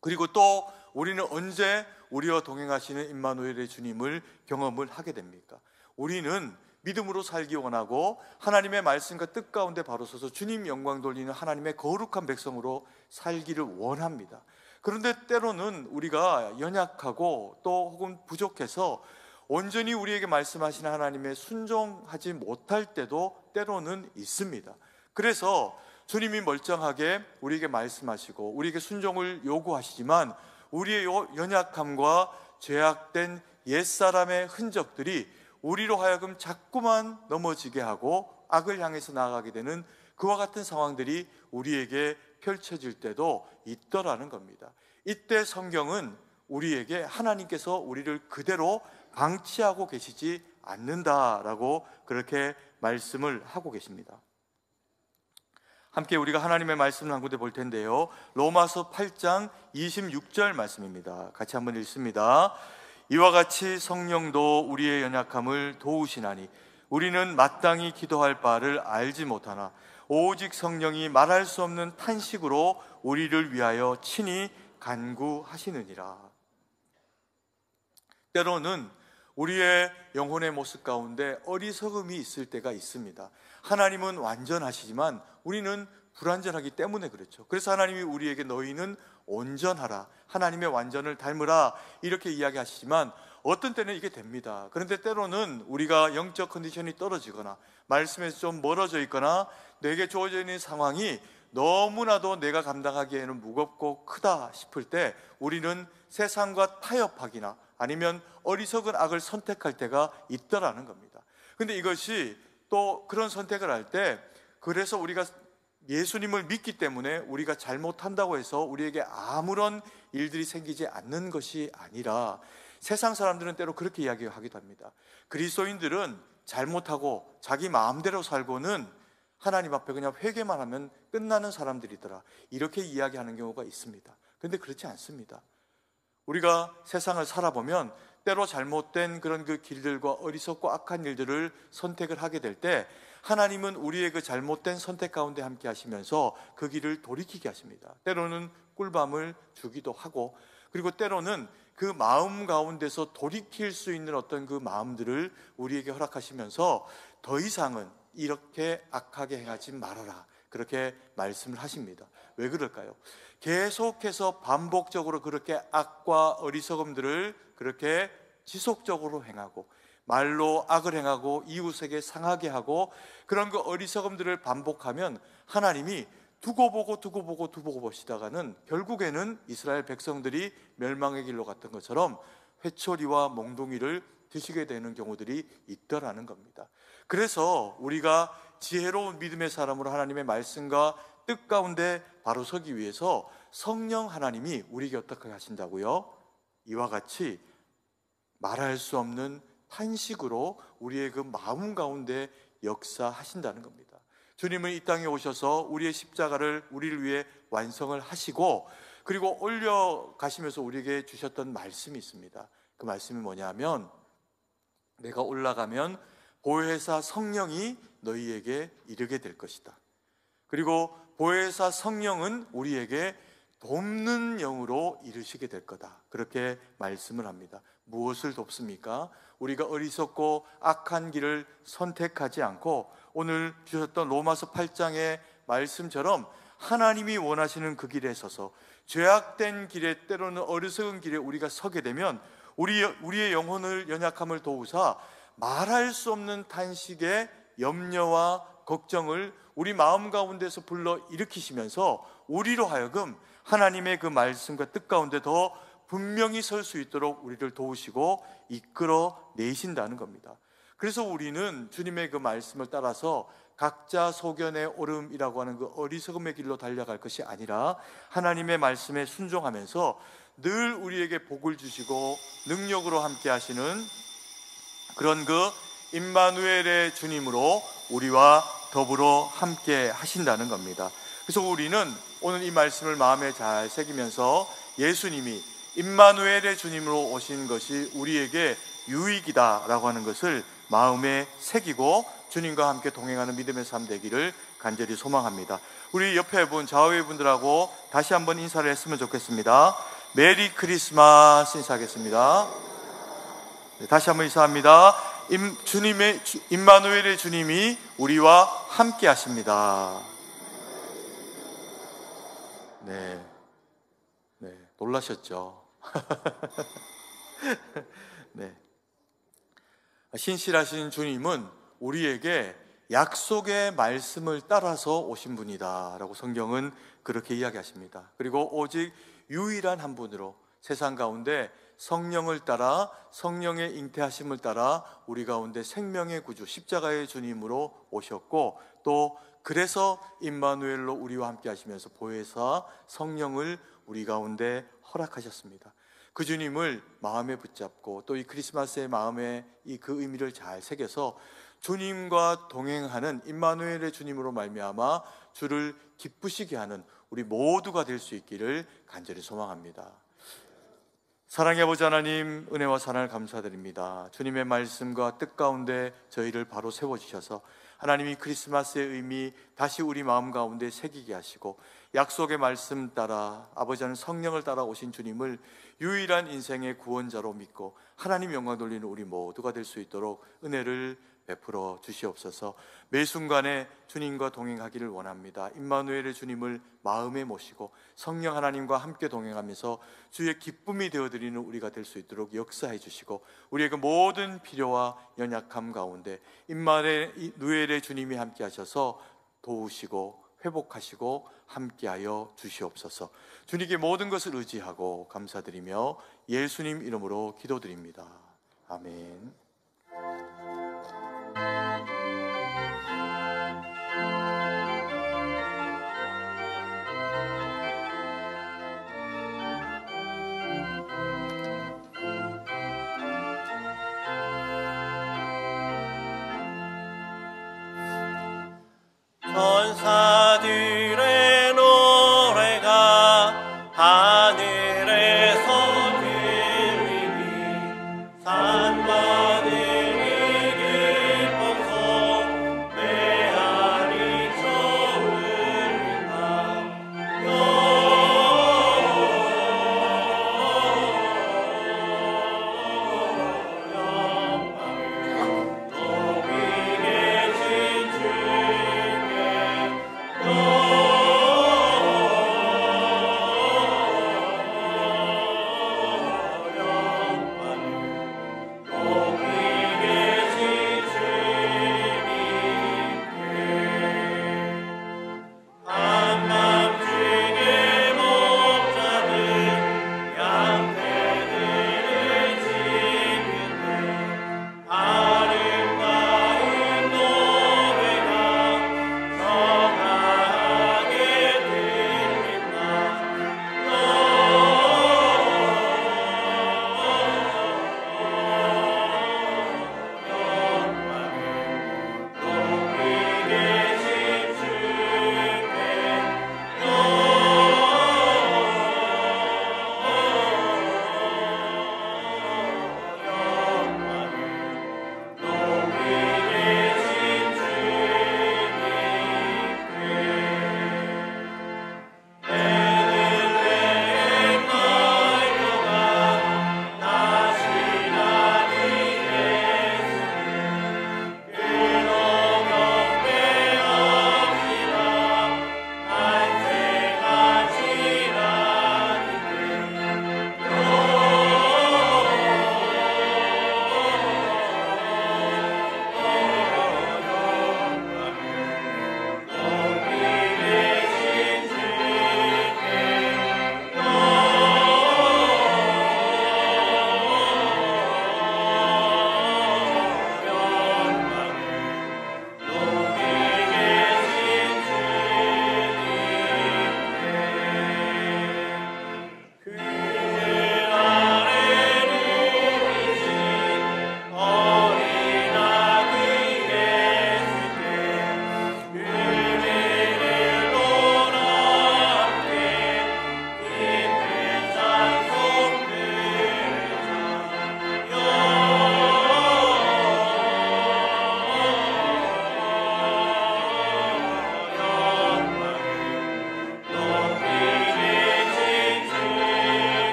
그리고 또 우리는 언제 우리와 동행하시는 임마누엘의 주님을 경험을 하게 됩니까? 우리는 믿음으로 살기 원하고 하나님의 말씀과 뜻 가운데 바로 서서 주님 영광 돌리는 하나님의 거룩한 백성으로 살기를 원합니다. 그런데 때로는 우리가 연약하고 또 혹은 부족해서 온전히 우리에게 말씀하시는 하나님의 순종하지 못할 때도 때로는 있습니다. 그래서 주님이 멀쩡하게 우리에게 말씀하시고 우리에게 순종을 요구하시지만 우리의 연약함과 죄악된 옛사람의 흔적들이 우리로 하여금 자꾸만 넘어지게 하고 악을 향해서 나아가게 되는 그와 같은 상황들이 우리에게 펼쳐질 때도 있더라는 겁니다. 이때 성경은 우리에게 하나님께서 우리를 그대로 방치하고 계시지 않는다라고 그렇게 말씀을 하고 계십니다. 함께 우리가 하나님의 말씀을 한 군데 볼 텐데요, 로마서 8장 26절 말씀입니다. 같이 한번 읽습니다. 이와 같이 성령도 우리의 연약함을 도우시나니 우리는 마땅히 기도할 바를 알지 못하나 오직 성령이 말할 수 없는 탄식으로 우리를 위하여 친히 간구하시느니라. 때로는 우리의 영혼의 모습 가운데 어리석음이 있을 때가 있습니다. 하나님은 완전하시지만 우리는 불완전하기 때문에 그렇죠. 그래서 하나님이 우리에게 너희는 온전하라, 하나님의 완전을 닮으라 이렇게 이야기하시지만 어떤 때는 이게 됩니다. 그런데 때로는 우리가 영적 컨디션이 떨어지거나 말씀에서 좀 멀어져 있거나 내게 주어져 있는 상황이 너무나도 내가 감당하기에는 무겁고 크다 싶을 때 우리는 세상과 타협하기나 아니면 어리석은 악을 선택할 때가 있더라는 겁니다. 근데 이것이 또 그런 선택을 할 때, 그래서 우리가 예수님을 믿기 때문에 우리가 잘못한다고 해서 우리에게 아무런 일들이 생기지 않는 것이 아니라, 세상 사람들은 때로 그렇게 이야기하기도 합니다. 그리스도인들은 잘못하고 자기 마음대로 살고는 하나님 앞에 그냥 회개만 하면 끝나는 사람들이더라, 이렇게 이야기하는 경우가 있습니다. 그런데 그렇지 않습니다. 우리가 세상을 살아보면 때로 잘못된 그런 그 길들과 어리석고 악한 일들을 선택을 하게 될 때, 하나님은 우리의 그 잘못된 선택 가운데 함께 하시면서 그 길을 돌이키게 하십니다. 때로는 꿀밤을 주기도 하고, 그리고 때로는 그 마음 가운데서 돌이킬 수 있는 어떤 그 마음들을 우리에게 허락하시면서 더 이상은 이렇게 악하게 행하지 말아라, 그렇게 말씀을 하십니다. 왜 그럴까요? 계속해서 반복적으로 그렇게 악과 어리석음들을 그렇게 지속적으로 행하고, 말로 악을 행하고 이웃에게 상하게 하고, 그런 그 어리석음들을 반복하면 하나님이 두고 보고 보시다가는 결국에는 이스라엘 백성들이 멸망의 길로 갔던 것처럼 회초리와 몽둥이를 드시게 되는 경우들이 있더라는 겁니다. 그래서 우리가 지혜로운 믿음의 사람으로 하나님의 말씀과 뜻 가운데 바로 서기 위해서 성령 하나님이 우리에게 어떻게 하신다고요? 이와 같이 말할 수 없는 탄식으로 우리의 그 마음 가운데 역사하신다는 겁니다. 주님은 이 땅에 오셔서 우리의 십자가를 우리를 위해 완성을 하시고, 그리고 올려가시면서 우리에게 주셨던 말씀이 있습니다. 그 말씀이 뭐냐면, 내가 올라가면 보혜사 성령이 너희에게 이르게 될 것이다. 그리고 보혜사 성령은 우리에게 돕는 영으로 이르시게 될 거다, 그렇게 말씀을 합니다. 무엇을 돕습니까? 우리가 어리석고 악한 길을 선택하지 않고 오늘 주셨던 로마서 8장의 말씀처럼 하나님이 원하시는 그 길에 서서, 죄악된 길에, 때로는 어리석은 길에 우리가 서게 되면 우리의 영혼을, 연약함을 도우사 말할 수 없는 탄식의 염려와 걱정을 우리 마음 가운데서 불러 일으키시면서 우리로 하여금 하나님의 그 말씀과 뜻 가운데 더 분명히 설 수 있도록 우리를 도우시고 이끌어 내신다는 겁니다. 그래서 우리는 주님의 그 말씀을 따라서 각자 소견의 오름이라고 하는 그 어리석음의 길로 달려갈 것이 아니라, 하나님의 말씀에 순종하면서 늘 우리에게 복을 주시고 능력으로 함께 하시는 그런 그 임마누엘의 주님으로 우리와 더불어 함께 하신다는 겁니다. 그래서 우리는 오늘 이 말씀을 마음에 잘 새기면서 예수님이 임마누엘의 주님으로 오신 것이 우리에게 유익이다라고 하는 것을 마음에 새기고 주님과 함께 동행하는 믿음의 삶 되기를 간절히 소망합니다. 우리 옆에 분, 좌우의 분들하고 다시 한번 인사를 했으면 좋겠습니다. 메리 크리스마스 인사하겠습니다. 네, 다시 한번 인사합니다. 임마누엘의 주님이 우리와 함께 하십니다. 네, 놀라셨죠? 네. 신실하신 주님은 우리에게 약속의 말씀을 따라서 오신 분이다 라고 성경은 그렇게 이야기하십니다. 그리고 오직 유일한 한 분으로 세상 가운데 성령을 따라, 성령의 잉태하심을 따라 우리 가운데 생명의 구주 십자가의 주님으로 오셨고, 또 그래서 임마누엘로 우리와 함께 하시면서 보혜사 성령을 우리 가운데 허락하셨습니다. 그 주님을 마음에 붙잡고 또 이 크리스마스의 마음에 이 그 의미를 잘 새겨서 주님과 동행하는 임마누엘의 주님으로 말미암아 주를 기쁘시게 하는 우리 모두가 될 수 있기를 간절히 소망합니다. 사랑의 아버지 하나님, 은혜와 사랑을 감사드립니다. 주님의 말씀과 뜻 가운데 저희를 바로 세워주셔서 하나님이 크리스마스의 의미 다시 우리 마음 가운데 새기게 하시고, 약속의 말씀 따라 아버지 하나님 성령을 따라 오신 주님을 유일한 인생의 구원자로 믿고 하나님 영광 돌리는 우리 모두가 될 수 있도록 은혜를 베풀어 주시옵소서. 매 순간에 주님과 동행하기를 원합니다. 임마누엘의 주님을 마음에 모시고 성령 하나님과 함께 동행하면서 주의 기쁨이 되어드리는 우리가 될 수 있도록 역사해 주시고, 우리의 그 모든 필요와 연약함 가운데 임마누엘의 주님이 함께 하셔서 도우시고 회복하시고 함께하여 주시옵소서. 주님께 모든 것을 의지하고 감사드리며 예수님 이름으로 기도드립니다. 아멘. 천사들의 노래가 하늘에서 들리니 산마들이 기뻐서 메아리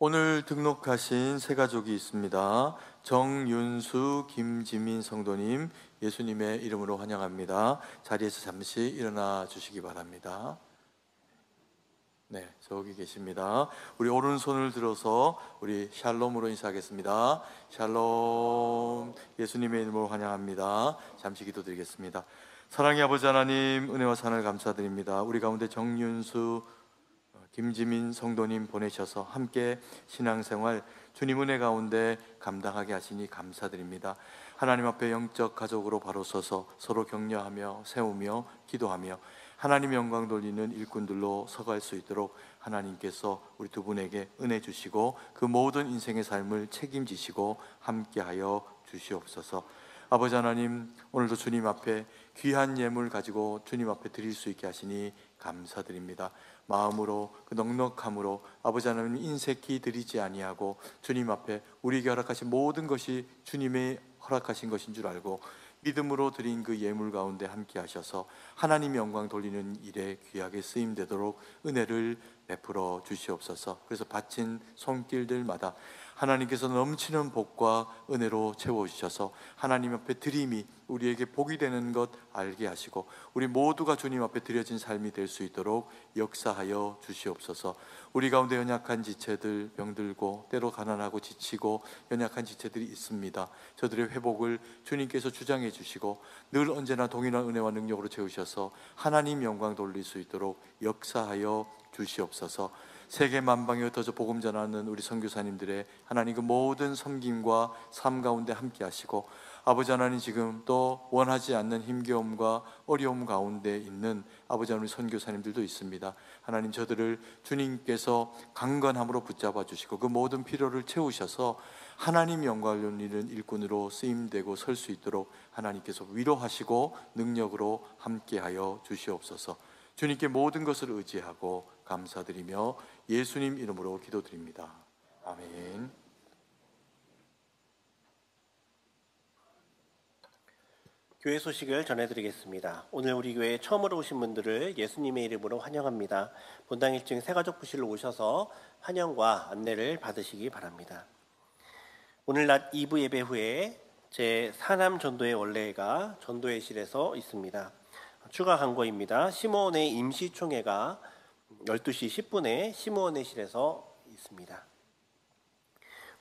오늘 등록하신 세 가족이 있습니다. 정윤수, 김지민 성도님, 예수님의 이름으로 환영합니다. 자리에서 잠시 일어나 주시기 바랍니다. 네, 저기 계십니다. 우리 오른손을 들어서 우리 샬롬으로 인사하겠습니다. 샬롬, 예수님의 이름으로 환영합니다. 잠시 기도드리겠습니다. 사랑의 아버지 하나님, 은혜와 사랑을 감사드립니다. 우리 가운데 정윤수, 김지민 성도님 보내셔서 함께 신앙생활 주님 은혜 가운데 감당하게 하시니 감사드립니다. 하나님 앞에 영적 가족으로 바로 서서 서로 격려하며 세우며 기도하며 하나님 영광 돌리는 일꾼들로 서갈 수 있도록 하나님께서 우리 두 분에게 은혜 주시고 그 모든 인생의 삶을 책임지시고 함께하여 주시옵소서. 아버지 하나님, 오늘도 주님 앞에 귀한 예물 가지고 주님 앞에 드릴 수 있게 하시니 감사드립니다. 마음으로 그 넉넉함으로 아버지 하나님 인색히 드리지 아니하고 주님 앞에 우리에게 허락하신 모든 것이 주님의 허락하신 것인 줄 알고 믿음으로 드린 그 예물 가운데 함께 하셔서 하나님 영광 돌리는 일에 귀하게 쓰임되도록 은혜를 베풀어 주시옵소서. 그래서 바친 손길들마다 하나님께서 넘치는 복과 은혜로 채워주셔서 하나님 앞에 드림이 우리에게 복이 되는 것 알게 하시고 우리 모두가 주님 앞에 드려진 삶이 될 수 있도록 역사하여 주시옵소서. 우리 가운데 연약한 지체들, 병들고 때로 가난하고 지치고 연약한 지체들이 있습니다. 저들의 회복을 주님께서 주장해 주시고 늘 언제나 동일한 은혜와 능력으로 채우셔서 하나님 영광 돌릴 수 있도록 역사하여 주시옵소서. 세계 만방에 흩어져 복음 전하는 우리 선교사님들의 하나님 그 모든 섬김과 삶 가운데 함께 하시고 아버지 하나님 지금 또 원하지 않는 힘겨움과 어려움 가운데 있는 아버지 하나님 선교사님들도 있습니다. 하나님 저들을 주님께서 강건함으로 붙잡아 주시고 그 모든 필요를 채우셔서 하나님 영광을 돌리는 일꾼으로 쓰임되고 설 수 있도록 하나님께서 위로하시고 능력으로 함께하여 주시옵소서. 주님께 모든 것을 의지하고 감사드리며 예수님 이름으로 기도드립니다. 아멘. 교회 소식을 전해드리겠습니다. 오늘 우리 교회에 처음으로 오신 분들을 예수님의 이름으로 환영합니다. 본당 1층 새가족 부실로 오셔서 환영과 안내를 받으시기 바랍니다. 오늘 낮 2부 예배 후에 제 사남 전도회 원래가 전도회실에서 있습니다. 추가 광고입니다. 시므온의 임시총회가 12시 10분에 시므온회실에서 있습니다.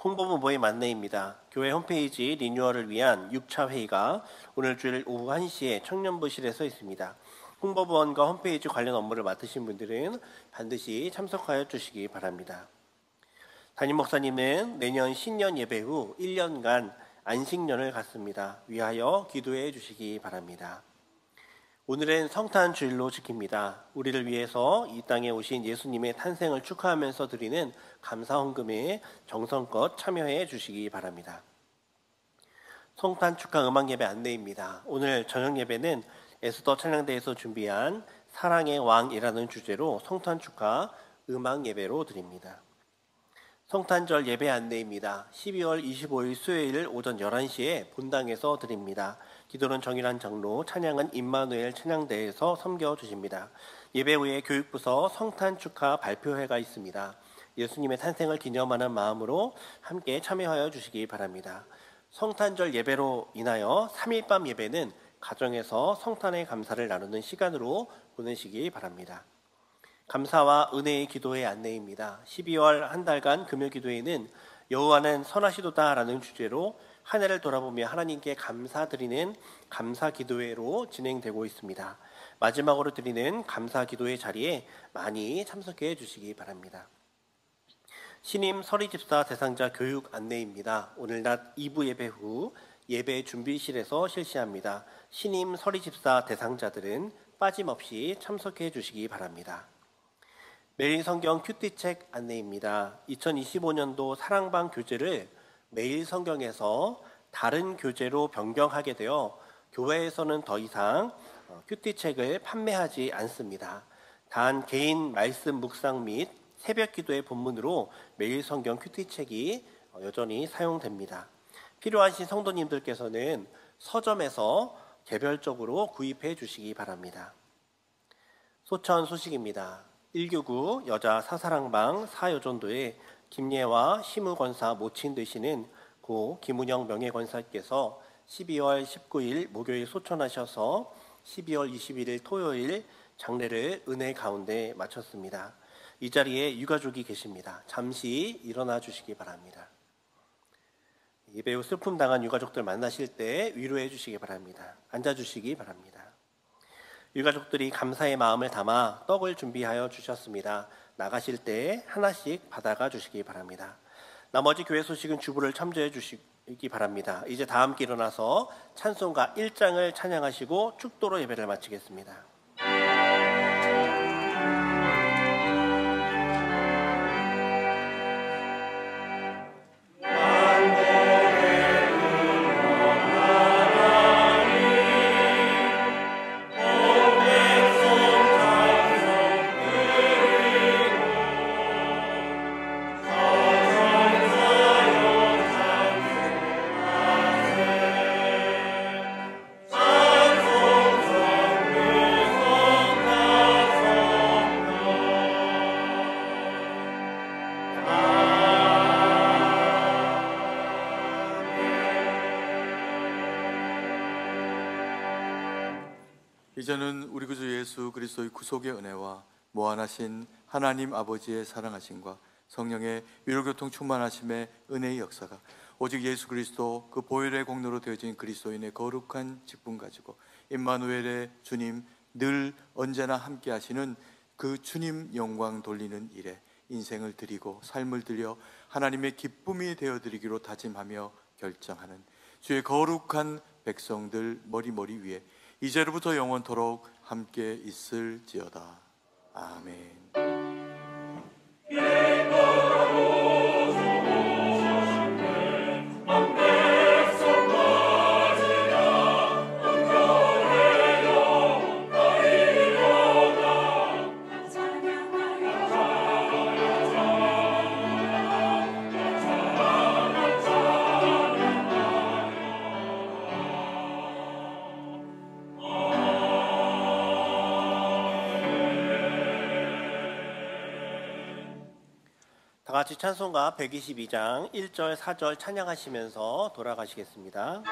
홍보부 모임 안내입니다. 교회 홈페이지 리뉴얼을 위한 6차 회의가 오늘 주일 오후 1시에 청년부실에서 있습니다. 홍보부원과 홈페이지 관련 업무를 맡으신 분들은 반드시 참석하여 주시기 바랍니다. 담임 목사님은 내년 신년 예배 후 1년간 안식년을 갖습니다. 위하여 기도해 주시기 바랍니다. 오늘은 성탄 주일로 지킵니다. 우리를 위해서 이 땅에 오신 예수님의 탄생을 축하하면서 드리는 감사 헌금에 정성껏 참여해 주시기 바랍니다. 성탄 축하 음악 예배 안내입니다. 오늘 저녁 예배는 에스더 찬양대에서 준비한 사랑의 왕이라는 주제로 성탄 축하 음악 예배로 드립니다. 성탄절 예배 안내입니다. 12월 25일 수요일 오전 11시에 본당에서 드립니다. 기도는 정일한 장로, 찬양은 임마누엘 찬양대에서 섬겨주십니다. 예배 후에 교육부서 성탄 축하 발표회가 있습니다. 예수님의 탄생을 기념하는 마음으로 함께 참여하여 주시기 바랍니다. 성탄절 예배로 인하여 3일 밤 예배는 가정에서 성탄의 감사를 나누는 시간으로 보내시기 바랍니다. 감사와 은혜의 기도의 안내입니다. 12월 한 달간 금요기도회는 여호와는 선하시도다라는 주제로 한 해를 돌아보며 하나님께 감사드리는 감사기도회로 진행되고 있습니다. 마지막으로 드리는 감사기도회 자리에 많이 참석해 주시기 바랍니다. 신임 서리집사 대상자 교육 안내입니다. 오늘 낮 2부 예배 후 예배 준비실에서 실시합니다. 신임 서리집사 대상자들은 빠짐없이 참석해 주시기 바랍니다. 매일 성경 큐티책 안내입니다. 2025년도 사랑방 교재를 매일 성경에서 다른 교재로 변경하게 되어 교회에서는 더 이상 큐티책을 판매하지 않습니다. 단 개인 말씀 묵상 및 새벽 기도의 본문으로 매일 성경 큐티책이 여전히 사용됩니다. 필요하신 성도님들께서는 서점에서 개별적으로 구입해 주시기 바랍니다. 소천 소식입니다. 1교구 여자 사사랑방 사여전도에 김예와 시무권사 모친 되시는 고 김은영 명예권사께서 12월 19일 목요일 소천하셔서 12월 21일 토요일 장례를 은혜 가운데 마쳤습니다. 이 자리에 유가족이 계십니다. 잠시 일어나 주시기 바랍니다. 예배 후 슬픔 당한 유가족들 만나실 때 위로해 주시기 바랍니다. 앉아 주시기 바랍니다. 유가족들이 감사의 마음을 담아 떡을 준비하여 주셨습니다. 나가실 때 하나씩 받아가 주시기 바랍니다. 나머지 교회 소식은 주부를 참조해 주시기 바랍니다. 이제 다 함께 일어나서 찬송가 1장을 찬양하시고 축도로 예배를 마치겠습니다. 이제는 우리 구주 예수 그리스도의 구속의 은혜와 무한하신 하나님 아버지의 사랑하심과 성령의 위로교통 충만하심의 은혜의 역사가 오직 예수 그리스도 그 보혈의 공로로 되어진 그리스도인의 거룩한 직분 가지고 임마누엘의 주님 늘 언제나 함께 하시는 그 주님 영광 돌리는 일에 인생을 드리고 삶을 들여 하나님의 기쁨이 되어드리기로 다짐하며 결정하는 주의 거룩한 백성들 머리머리 위에 이제로부터 영원토록 함께 있을지어다. 아멘. 다 같이 찬송가 122장 1절 4절 찬양하시면서 돌아가시겠습니다.